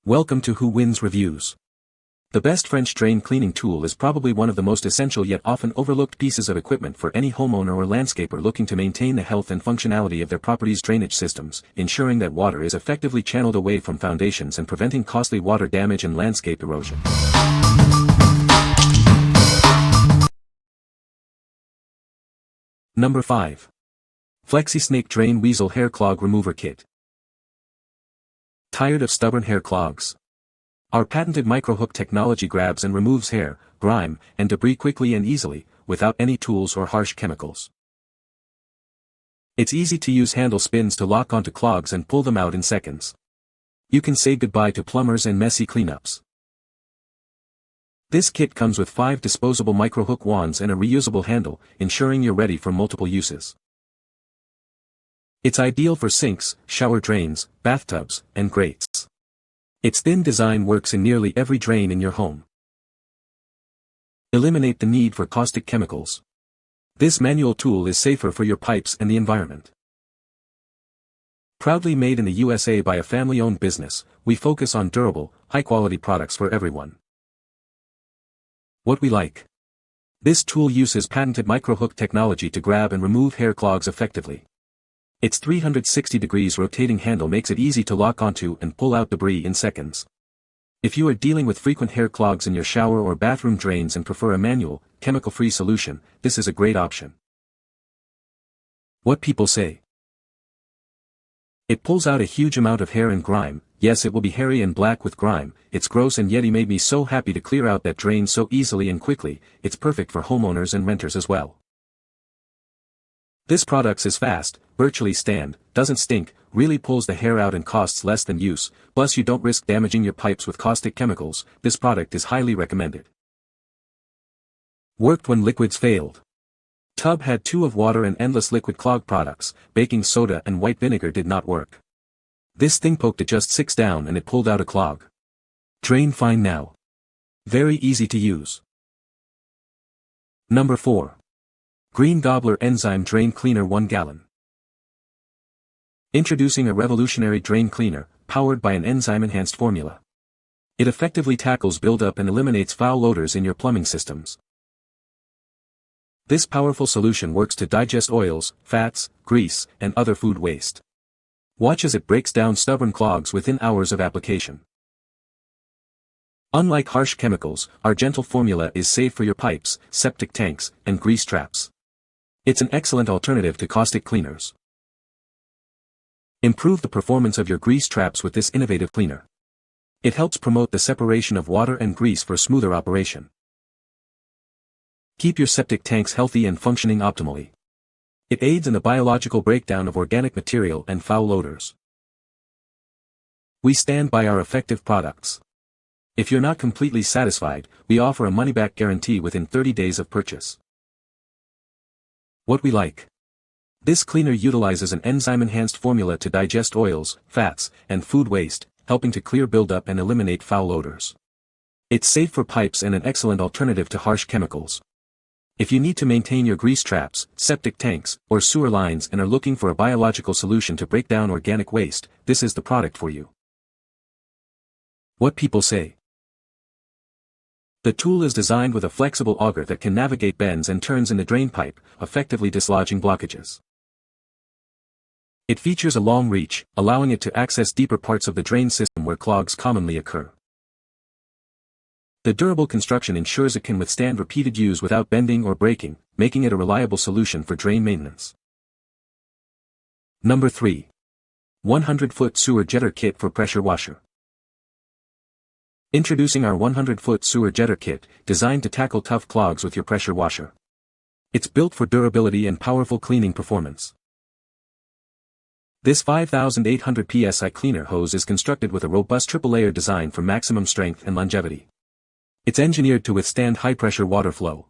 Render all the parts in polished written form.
Welcome to Who Wins Reviews. The best French drain cleaning tool is probably one of the most essential yet often overlooked pieces of equipment for any homeowner or landscaper looking to maintain the health and functionality of their property's drainage systems, ensuring that water is effectively channeled away from foundations and preventing costly water damage and landscape erosion. Number 5. FlexiSnake Drain Weasel Hair Clog Remover Kit. Tired of stubborn hair clogs? Our patented microhook technology grabs and removes hair, grime, and debris quickly and easily, without any tools or harsh chemicals. Its easy-to-use handle spins to lock onto clogs and pull them out in seconds. You can say goodbye to plumbers and messy cleanups. This kit comes with 5 disposable microhook wands and a reusable handle, ensuring you're ready for multiple uses. It's ideal for sinks, shower drains, bathtubs, and grates. Its thin design works in nearly every drain in your home. Eliminate the need for caustic chemicals. This manual tool is safer for your pipes and the environment. Proudly made in the USA by a family-owned business, we focus on durable, high-quality products for everyone. What we like. This tool uses patented microhook technology to grab and remove hair clogs effectively. Its 360 degrees rotating handle makes it easy to lock onto and pull out debris in seconds. If you are dealing with frequent hair clogs in your shower or bathroom drains and prefer a manual, chemical-free solution, this is a great option. What people say. It pulls out a huge amount of hair and grime. Yes, it will be hairy and black with grime. It's gross, and yet he made me so happy to clear out that drain so easily and quickly. It's perfect for homeowners and renters as well. This product is fast, virtually stand, doesn't stink, really pulls the hair out and costs less than use, plus you don't risk damaging your pipes with caustic chemicals. This product is highly recommended. Worked when liquids failed. Tub had 2 of water and endless liquid clog products. Baking soda and white vinegar did not work. This thing poked it just 6 down and it pulled out a clog. Drain fine now. Very easy to use. Number 4. Green Gobbler Enzyme Drain Cleaner 1 gallon. Introducing a revolutionary drain cleaner, powered by an enzyme-enhanced formula. It effectively tackles buildup and eliminates foul odors in your plumbing systems. This powerful solution works to digest oils, fats, grease, and other food waste. Watch as it breaks down stubborn clogs within hours of application. Unlike harsh chemicals, our gentle formula is safe for your pipes, septic tanks, and grease traps. It's an excellent alternative to caustic cleaners. Improve the performance of your grease traps with this innovative cleaner. It helps promote the separation of water and grease for smoother operation. Keep your septic tanks healthy and functioning optimally. It aids in the biological breakdown of organic material and foul odors. We stand by our effective products. If you're not completely satisfied, we offer a money-back guarantee within 30 days of purchase. What we like. This cleaner utilizes an enzyme-enhanced formula to digest oils, fats, and food waste, helping to clear buildup and eliminate foul odors. It's safe for pipes and an excellent alternative to harsh chemicals. If you need to maintain your grease traps, septic tanks, or sewer lines and are looking for a biological solution to break down organic waste, this is the product for you. What people say. The tool is designed with a flexible auger that can navigate bends and turns in the drain pipe, effectively dislodging blockages. It features a long reach, allowing it to access deeper parts of the drain system where clogs commonly occur. The durable construction ensures it can withstand repeated use without bending or breaking, making it a reliable solution for drain maintenance. Number 3. 100-foot sewer jetter kit for pressure washer. Introducing our 100-foot sewer jetter kit, designed to tackle tough clogs with your pressure washer. It's built for durability and powerful cleaning performance. This 5,800 psi cleaner hose is constructed with a robust triple-layer design for maximum strength and longevity. It's engineered to withstand high-pressure water flow.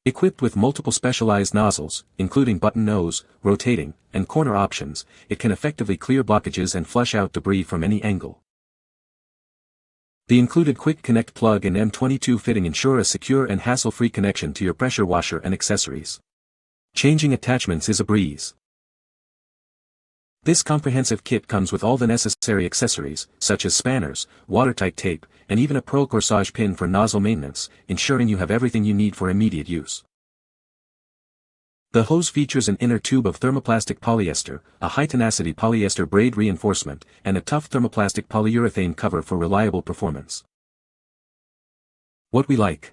Equipped with multiple specialized nozzles, including button nose, rotating, and corner options, it can effectively clear blockages and flush out debris from any angle. The included Quick Connect plug and M22 fitting ensure a secure and hassle-free connection to your pressure washer and accessories. Changing attachments is a breeze. This comprehensive kit comes with all the necessary accessories, such as spanners, watertight tape, and even a pearl corsage pin for nozzle maintenance, ensuring you have everything you need for immediate use. The hose features an inner tube of thermoplastic polyester, a high-tenacity polyester braid reinforcement, and a tough thermoplastic polyurethane cover for reliable performance. What we like.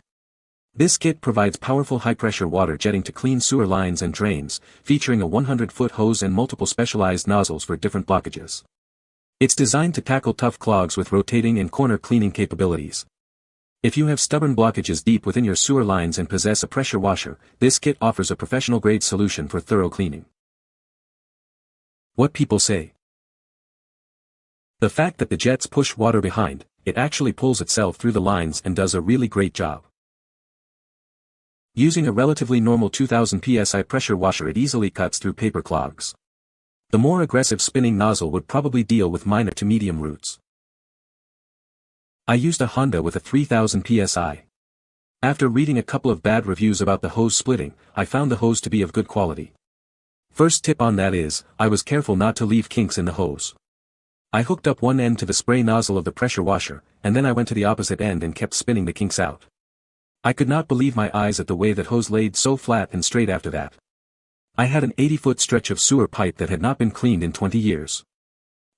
This kit provides powerful high-pressure water jetting to clean sewer lines and drains, featuring a 100-foot hose and multiple specialized nozzles for different blockages. It's designed to tackle tough clogs with rotating and corner cleaning capabilities. If you have stubborn blockages deep within your sewer lines and possess a pressure washer, this kit offers a professional-grade solution for thorough cleaning. What people say. The fact that the jets push water behind, it actually pulls itself through the lines and does a really great job. Using a relatively normal 2000 psi pressure washer, it easily cuts through paper clogs. The more aggressive spinning nozzle would probably deal with minor to medium roots. I used a Honda with a 3000 psi. After reading a couple of bad reviews about the hose splitting, I found the hose to be of good quality. First tip on that is, I was careful not to leave kinks in the hose. I hooked up one end to the spray nozzle of the pressure washer, and then I went to the opposite end and kept spinning the kinks out. I could not believe my eyes at the way that hose laid so flat and straight after that. I had an 80-foot stretch of sewer pipe that had not been cleaned in 20 years.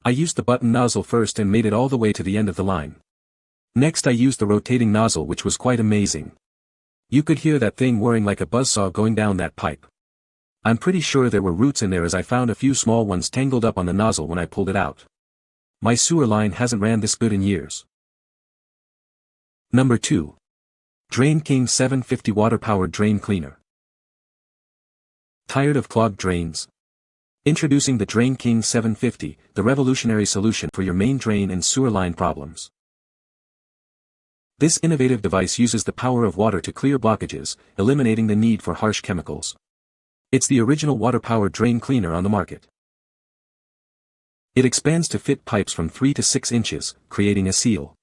I used the button nozzle first and made it all the way to the end of the line. Next I used the rotating nozzle, which was quite amazing. You could hear that thing whirring like a buzzsaw going down that pipe. I'm pretty sure there were roots in there, as I found a few small ones tangled up on the nozzle when I pulled it out. My sewer line hasn't ran this good in years. Number 2. DrainX 750 Water-Powered Drain Cleaner. Tired of clogged drains? Introducing the DrainX 750, the revolutionary solution for your main drain and sewer line problems. This innovative device uses the power of water to clear blockages, eliminating the need for harsh chemicals. It's the original water-powered drain cleaner on the market. It expands to fit pipes from 3 to 6 inches, creating a seal.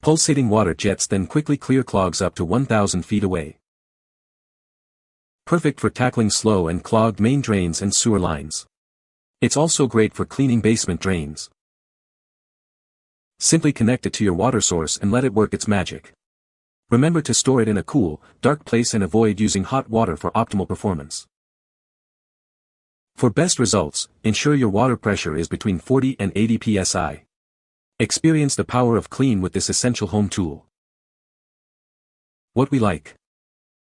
Pulsating water jets then quickly clear clogs up to 1,000 feet away. Perfect for tackling slow and clogged main drains and sewer lines. It's also great for cleaning basement drains. Simply connect it to your water source and let it work its magic. Remember to store it in a cool, dark place and avoid using hot water for optimal performance. For best results, ensure your water pressure is between 40 and 80 psi. Experience the power of clean with this essential home tool. What we like.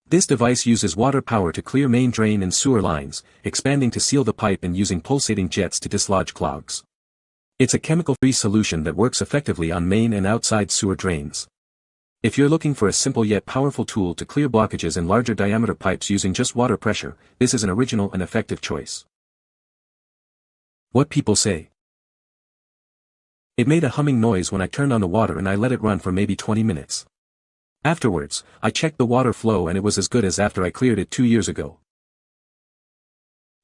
This device uses water power to clear main drain and sewer lines, expanding to seal the pipe and using pulsating jets to dislodge clogs. It's a chemical-free solution that works effectively on main and outside sewer drains. If you're looking for a simple yet powerful tool to clear blockages in larger diameter pipes using just water pressure, this is an original and effective choice. What people say. It made a humming noise when I turned on the water and I let it run for maybe 20 minutes. Afterwards, I checked the water flow and it was as good as after I cleared it 2 years ago.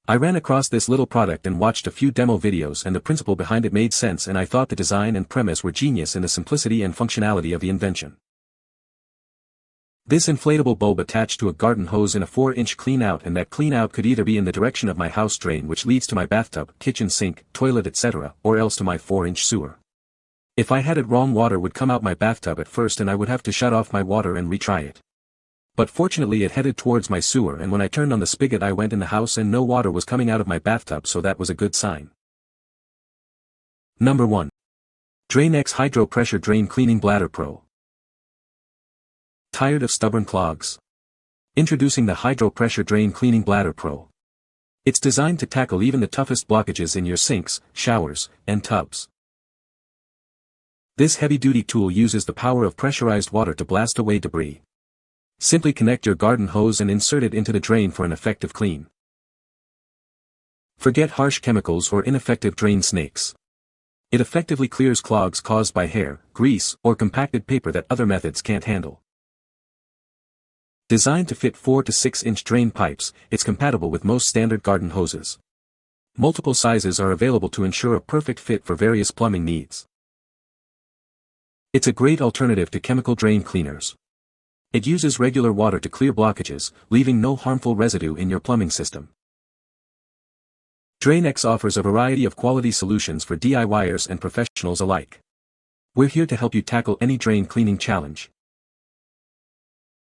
I ran across this little product and watched a few demo videos, and the principle behind it made sense, and I thought the design and premise were genius in the simplicity and functionality of the invention. This inflatable bulb attached to a garden hose in a 4-inch clean-out, and that clean-out could either be in the direction of my house drain, which leads to my bathtub, kitchen sink, toilet etc., or else to my 4-inch sewer. If I had it wrong, water would come out my bathtub at first and I would have to shut off my water and retry it. But fortunately it headed towards my sewer, and when I turned on the spigot I went in the house and no water was coming out of my bathtub, so that was a good sign. Number 1. DrainX Hydro Pressure Drain Cleaning Bladder Pro. Tired of stubborn clogs? Introducing the Hydro Pressure Drain Cleaning Bladder Pro. It's designed to tackle even the toughest blockages in your sinks, showers, and tubs. This heavy-duty tool uses the power of pressurized water to blast away debris. Simply connect your garden hose and insert it into the drain for an effective clean. Forget harsh chemicals or ineffective drain snakes. It effectively clears clogs caused by hair, grease, or compacted paper that other methods can't handle. Designed to fit 4 to 6 inch drain pipes, it's compatible with most standard garden hoses. Multiple sizes are available to ensure a perfect fit for various plumbing needs. It's a great alternative to chemical drain cleaners. It uses regular water to clear blockages, leaving no harmful residue in your plumbing system. DrainX offers a variety of quality solutions for DIYers and professionals alike. We're here to help you tackle any drain cleaning challenge.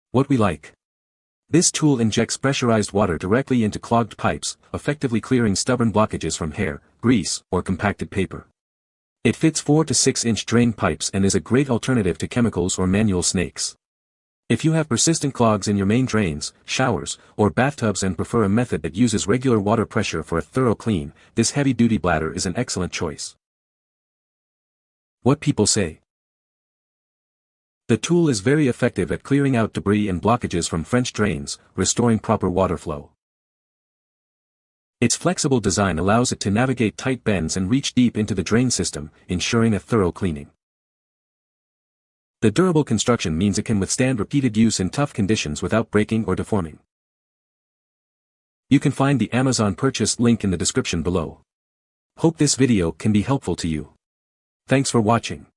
What we like. This tool injects pressurized water directly into clogged pipes, effectively clearing stubborn blockages from hair, grease, or compacted paper. It fits 4 to 6 inch drain pipes and is a great alternative to chemicals or manual snakes. If you have persistent clogs in your main drains, showers, or bathtubs and prefer a method that uses regular water pressure for a thorough clean, this heavy-duty bladder is an excellent choice. What people say. The tool is very effective at clearing out debris and blockages from French drains, restoring proper water flow. Its flexible design allows it to navigate tight bends and reach deep into the drain system, ensuring a thorough cleaning. The durable construction means it can withstand repeated use in tough conditions without breaking or deforming. You can find the Amazon purchase link in the description below. Hope this video can be helpful to you. Thanks for watching.